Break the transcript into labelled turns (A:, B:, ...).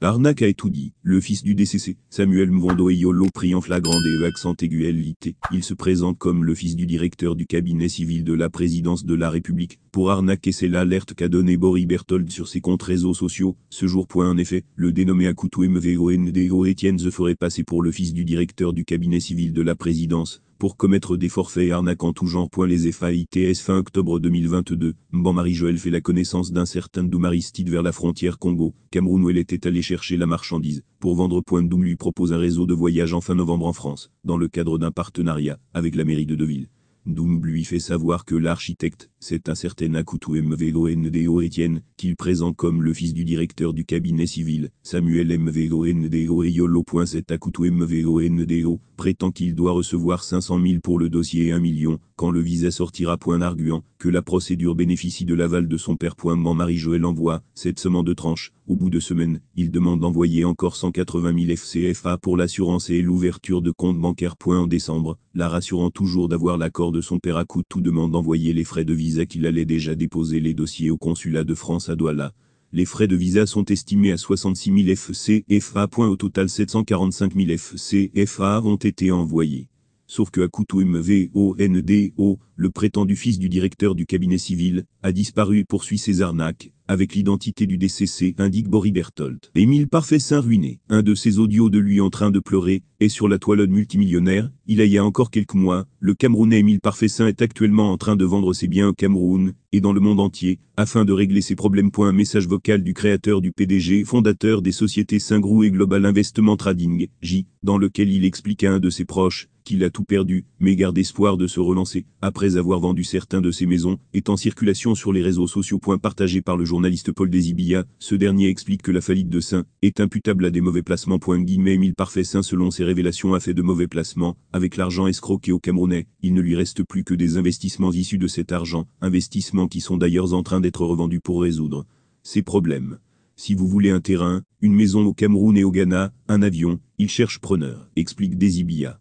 A: L'arnaque a tout dit. Le fils du DCC, Samuel Mvondo Eyolo, pris en flagrant délit accent aigu LIT. Il se présente comme le fils du directeur du cabinet civil de la présidence de la République. Pour arnaquer, c'est l'alerte qu'a donné Boris Berthold sur ses comptes réseaux sociaux. Ce jour. En effet, le dénommé Akutu MVONDO Etienne se ferait passer pour le fils du directeur du cabinet civil de la présidence, pour commettre des forfaits et arnaques en tout genre. Les FAITS. Fin octobre 2022, Mban Marie-Joëlle fait la connaissance d'un certain Doum Aristide vers la frontière Congo-Cameroun où elle était allée chercher la marchandise. Pour vendre. Doum lui propose un réseau de voyage en fin novembre en France, dans le cadre d'un partenariat avec la mairie de Deauville. Doum lui fait savoir que l'architecte, c'est un certain Akutu MVONDO Etienne, qu'il présente comme le fils du directeur du cabinet civil, Samuel MVONDO Eyolo. Cet Akutu MVONDO prétend qu'il doit recevoir 500 000 pour le dossier et 1 million, quand le visa sortira. Arguant que la procédure bénéficie de l'aval de son père. Mban Marie-Joëlle envoie cette somme en 2 tranches. Au bout de semaines, il demande d'envoyer encore 180 000 FCFA pour l'assurance et l'ouverture de compte bancaire. En décembre, la rassurant toujours d'avoir l'accord de son père. Akutu demande d'envoyer les frais de visa qu'il allait déjà déposer les dossiers au consulat de France à Douala. Les frais de visa sont estimés à 66 000 FCFA. Au total, 745 000 FCFA ont été envoyés. Sauf que Akutu MVONDO, le prétendu fils du directeur du cabinet civil, a disparu et poursuit ses arnaques, avec l'identité du DCC, indique Boris Berthold. Émile Parfessin ruiné. Un de ses audios de lui en train de pleurer est sur la toile multimillionnaire. Il y a encore quelques mois, le Camerounais Émile Parfessin est actuellement en train de vendre ses biens au Cameroun et dans le monde entier, afin de régler ses problèmes. Un message vocal du créateur du PDG, fondateur des sociétés Saint-Grou et Global Investment Trading, J, dans lequel il explique à un de ses proches qu'il a tout perdu, mais garde espoir de se relancer, après avoir vendu certains de ses maisons, est en circulation sur les réseaux sociaux. Partagé par le journaliste Paul Desibilla, ce dernier explique que la faillite de Saint est imputable à des mauvais placements. Émile Parfessin, selon ses révélations, a fait de mauvais placements. Avec l'argent escroqué au Camerounais, il ne lui reste plus que des investissements issus de cet argent, investissements qui sont d'ailleurs en train d'être revendus pour résoudre ces problèmes. Si vous voulez un terrain, une maison au Cameroun et au Ghana, un avion, il cherche preneur, explique Desibilla.